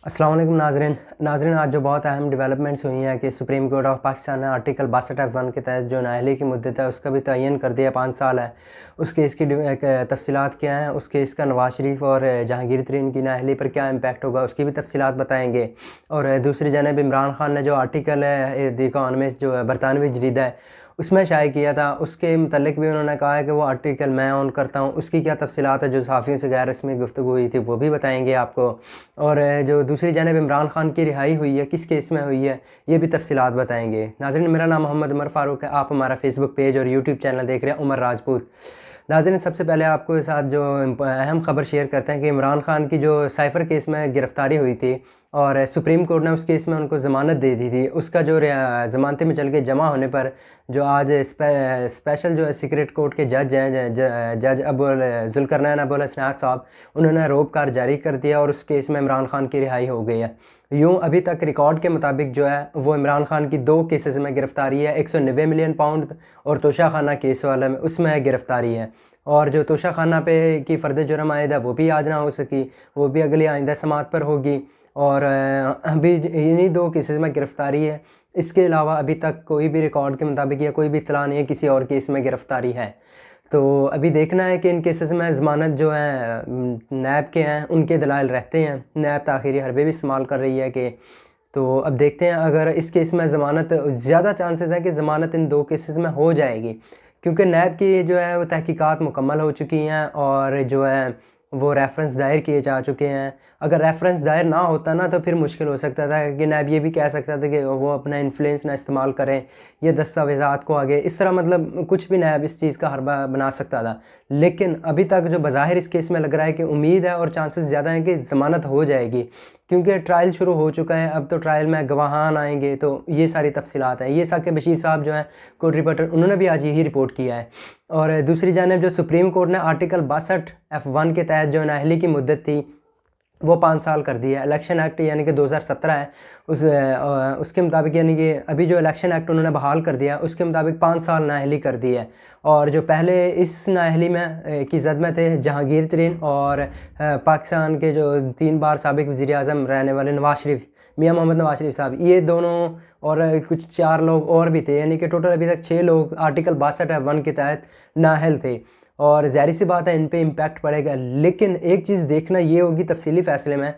अस्सलाम वालेकुम नाज़रीन आज जो बहुत अहम डेवलपमेंट्स हुई हैं कि सुप्रीम कोर्ट ऑफ पाकिस्तान ने आर्टिकल 62(1) के तहत जो नाअहली की मुद्दत है उसका भी तयन कर दिया 5 साल है। उस केस की तफसीलात क्या हैं, उस केस का नवाज शरीफ और जहांगीर तरीन की नाअहली पर क्या इम्पैक्ट होगा उसकी भी तफसीलात बताएंगे। और दूसरी जानब इमरान खान ने जो आर्टिकल है द इकॉनमिस्ट जो है बरतानवी जरीदा है उसमें शाये किया था, उसके मतलब भी उन्होंने कहा है कि वो आर्टिकल मैं ऑन करता हूँ। उसकी क्या तफसीलात है जो सहाफ़ियों से गैर रस्मी गुफ्तगू हुई थी वो भी बताएंगे आपको। और जो दूसरी जानब इमरान खान की रिहाई हुई है किस केस में हुई है ये भी तफसीलात बताएंगे। नाज़रीन मेरा नाम मोहम्मद उमर फ़ारूक है, आप हमारा फेसबुक पेज और यूट्यूब चैनल देख रहे हैं उमर राजपूत। नाज़रीन सबसे पहले आपको साथ जो अहम ख़बर शेयर करते हैं कि इमरान खान की जो साइफ़र केस में गिरफ़्तारी हुई थी और सुप्रीम कोर्ट ने उस केस में उनको ज़मानत दे दी थी, उसका जो ज़मानती में चल के जमा होने पर जो आज स्पेशल जो है सीक्रेट कोर्ट के जज हैं जज अबुल जुल्करनैन अबुल हसनैन साहब, उन्होंने रोबकार जारी कर दिया और उस केस में इमरान खान की रिहाई हो गई है। यूँ अभी तक रिकॉर्ड के मुताबिक जो है वो इमरान खान की 2 केसेस में गिरफ़्तारी है, 190 मिलियन पाउंड और तोशाखाना केस वाला में उसमें गिरफ़्तारी है। और जो तोशाखाना पे की फ़र्द जुर्म आयद है वो भी आज ना हो सकी, वो भी अगली आइंदा समात पर होगी। और अभी इन्हीं 2 केसेस में गिरफ़्तारी है, इसके अलावा अभी तक कोई भी रिकॉर्ड के मुताबिक या कोई भी इत्तला नहीं है किसी और केस में गिरफ़्तारी है। तो अभी देखना है कि इन केसेस में ज़मानत जो है नैब के हैं उनके दलाइल रहते हैं, नैब ताख़ीरी हरबे भी इस्तेमाल कर रही है कि तो अब देखते हैं अगर इस केस में ज़मानत ज़्यादा चांसेस हैं कि ज़मानत इन 2 केसेस में हो जाएगी, क्योंकि नैब की जो है वो तहकीकात मुकम्मल हो चुकी हैं और जो है वो रेफ़रेंस दायर किए जा चुके हैं। अगर रेफ़रेंस दायर ना होता ना तो फिर मुश्किल हो सकता था कि नैब ये भी कह सकता था कि वो अपना इन्फ्लुएंस ना इस्तेमाल करें ये दस्तावेज़ात को आगे इस तरह, मतलब कुछ भी नैब इस चीज़ का हरबा बना सकता था। लेकिन अभी तक जो बज़ाहिर इस केस में लग रहा है कि उम्मीद है और चांसेस ज़्यादा हैं कि ज़मानत हो जाएगी, क्योंकि ट्रायल शुरू हो चुका है। अब तो ट्रायल में गवाहान आएंगे, तो ये सारी तफसीलात हैं। ये साकिब बशीर साहब जो हैं कोर्ट रिपोर्टर, उन्होंने भी आज यही रिपोर्ट किया है। और दूसरी जानब जो सुप्रीम कोर्ट ने आर्टिकल 62(1) के तहत जो नाअहली की मुद्दत थी वो 5 साल कर दिया है। इलेक्शन एक्ट यानी कि 2017 है उसके मुताबिक, यानी कि अभी जो इलेक्शन एक्ट उन्होंने बहाल कर दिया उसके मुताबिक 5 साल नाअहली कर दी है। और जो पहले इस नाअहली में की जद में थे जहांगीर तरीन और पाकिस्तान के जो 3 बार साबिक वज़ीर आज़म रहने वाले नवाज शरीफ, मियाँ मोहम्मद नवाज शरीफ साहब, ये दोनों और कुछ 4 लोग और भी थे, यानी कि टोटल अभी तक 6 लोग आर्टिकल 62(1) के तहत नाअहल थे। और ज़ाहिर सी बात है इन पे इम्पैक्ट पड़ेगा। लेकिन एक चीज़ देखना ये होगी तफसीली फ़ैसले में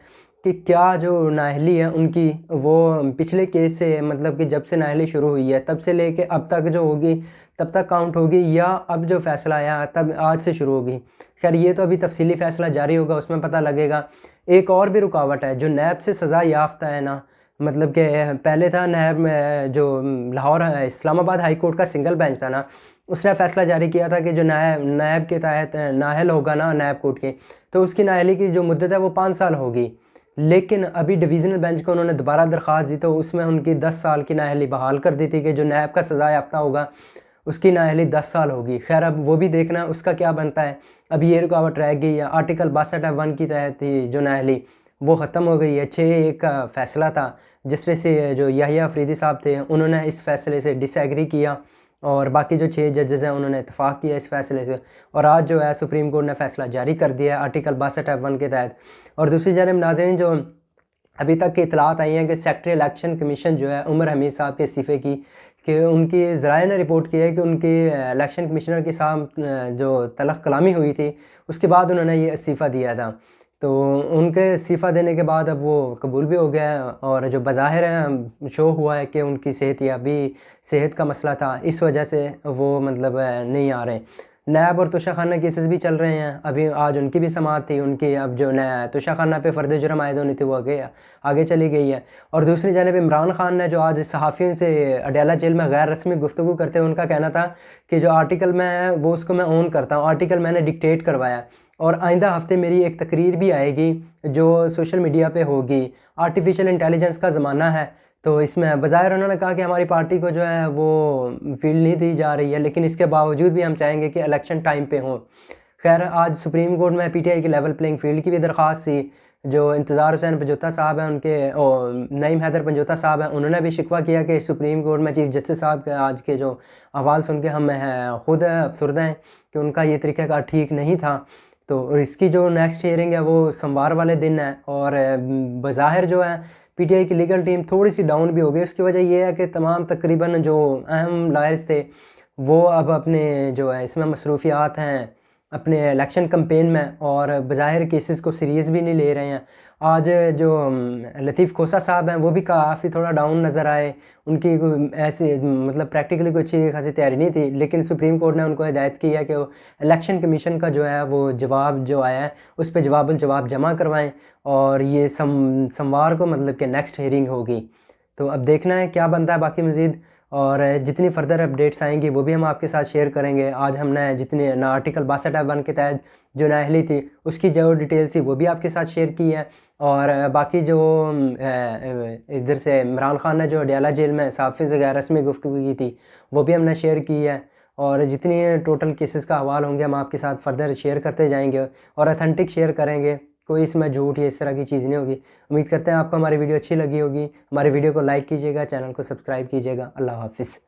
कि क्या जो नाअहली है उनकी वो पिछले केस से, मतलब कि जब से नाअहली शुरू हुई है तब से लेके अब तक जो होगी तब तक काउंट होगी, या अब जो फ़ैसला आया तब आज से शुरू होगी। खैर ये तो अभी तफसीली फ़ैसला जारी होगा, उसमें पता लगेगा। एक और भी रुकावट है, जो नैब से सज़ा याफ्ता है ना, मतलब कि पहले था नैब में जो लाहौर इस्लामाबाद हाई कोर्ट का सिंगल बेंच था ना, उसने फ़ैसला जारी किया था कि जो नैब के तहत नाअहल होगा ना नैब कोर्ट के, तो उसकी नाअहली की जो मुद्दत है वो 5 साल होगी। लेकिन अभी डिवीज़नल बेंच को उन्होंने दोबारा दरख्वास्त दी तो उसमें उनकी 10 साल की नाअहली बहाल कर दी थी कि जो नैब का सज़ा याफ्ता होगा उसकी नाअहली 10 साल होगी। खैर अब वो भी देखना है उसका क्या बनता है। अभी ये रुकावट रह गई है, आर्टिकल 62(1) की तहत ही जो नाअहली वो ख़त्म हो गई है। 6-1 का फ़ैसला था, जिस तरह से जो याहिया अफरीदी साहब थे उन्होंने इस फ़ैसले से डिसएग्री किया और बाकी जो 6 जजेज़ हैं उन्होंने इत्तफ़ाक़ किया इस फ़ैसले से, और आज जो है सुप्रीम कोर्ट ने फ़ैसला जारी कर दिया है आर्टिकल 62(1) के तहत। और दूसरी जानब नाज़रीन जो अभी तक की इतलात आई हैं कि सेक्रेटरी इलेक्शन कमीशन जो है उमर हमीद साहब के इस्तीफ़े की, कि उनकी ज़राए ने रिपोर्ट की है कि उनकी इलेक्शन कमिश्नर के साथ जो तलख़ कलामी हुई थी उसके बाद उन्होंने ये इस्तीफ़ा दिया था। तो उनके इस्तीफ़ा देने के बाद अब वो कबूल भी हो गया है, और जो बज़ाहिर है शो हुआ है कि उनकी सेहत या भी सेहत का मसला था, इस वजह से वो मतलब नहीं आ रहे। नैब और तोशाखाना केसेस भी चल रहे हैं, अभी आज उनकी भी समाअत थी, उनकी अब जो तोशाखाना पे फ़र्द जुर्म आयद होनी थी वो आगे चली गई है। और दूसरी जानब इमरान खान ने जो आज सहाफ़ियों से अडयाला जेल में गैर रस्मी गुफ्तगू करते हुए उनका कहना था कि जो आर्टिकल मैं है वो उसको मैं ओन करता हूँ, आर्टिकल मैंने डिक्टेट करवाया, और आइंदा हफ्ते मेरी एक तकरीर भी आएगी जो सोशल मीडिया पे होगी। आर्टिफिशियल इंटेलिजेंस का ज़माना है, तो इसमें बज़ाहिर उन्होंने कहा कि हमारी पार्टी को जो है वो फील्ड नहीं दी जा रही है, लेकिन इसके बावजूद भी हम चाहेंगे कि इलेक्शन टाइम पे हों। खैर आज सुप्रीम कोर्ट में पीटीआई की लेवल प्लेइंग फील्ड की भी दरख्वास्त थी। जो इंतज़ार हुसैन पंजोता साहब हैं उनके नईम हैदर पंजोता साहब हैं, उन्होंने भी शिकवा किया कि सुप्रीम कोर्ट में चीफ जस्टिस साहब के आज के जो अहवाल सुन के हम ख़ुद अफसरदा हैं कि उनका ये तरीक़ाकार ठीक नहीं था। तो इसकी जो नेक्स्ट हियरिंग है वो सोमवार वाले दिन है। और बज़ाहिर जो है पीटीआई की लीगल टीम थोड़ी सी डाउन भी हो गई। उसकी वजह ये है कि तमाम तकरीबन जो अहम लॉयर्स थे वो अब अपने जो है इसमें मसरूफियात हैं अपने इलेक्शन कैंपेन में, और बज़ाहिर केसेस को सीरियस भी नहीं ले रहे हैं। आज जो लतीफ़ खोसा साहब हैं वो भी काफ़ी थोड़ा डाउन नज़र आए। उनकी कोई ऐसी मतलब प्रैक्टिकली कोई अच्छी खासी तैयारी नहीं थी, लेकिन सुप्रीम कोर्ट ने उनको हिदायत की है कि वो इलेक्शन कमीशन का जो है वो जवाब जो आया है उस पर जवाब जमा करवाएं। और ये सोमवार को मतलब कि नेक्स्ट हियरिंग होगी। तो अब देखना है क्या बनता है बाकी मज़ीद, और जितनी फर्दर अपडेट्स आएंगी वो भी हम आपके साथ शेयर करेंगे। आज हमने जितने आर्टिकल 62(1) के तहत जो नाअहली थी उसकी जो डिटेल थी वो भी आपके साथ शेयर की है। और बाकी जो इधर से इमरान खान ने जो अडयाला जेल में सहाफ़ी से गैर रस्मी गुफ्तगू की थी वो भी हमने शेयर की है। और जितनी टोटल केसेस का हवाल होंगे हम आपके साथ फर्दर शेयर करते जाएंगे और अथेंटिक शेयर करेंगे, कोई इसमें झूठ या इस तरह की चीज़ नहीं होगी। उम्मीद करते हैं आपको हमारी वीडियो अच्छी लगी होगी। हमारी वीडियो को लाइक कीजिएगा, चैनल को सब्सक्राइब कीजिएगा। अल्लाह हाफ़िज़।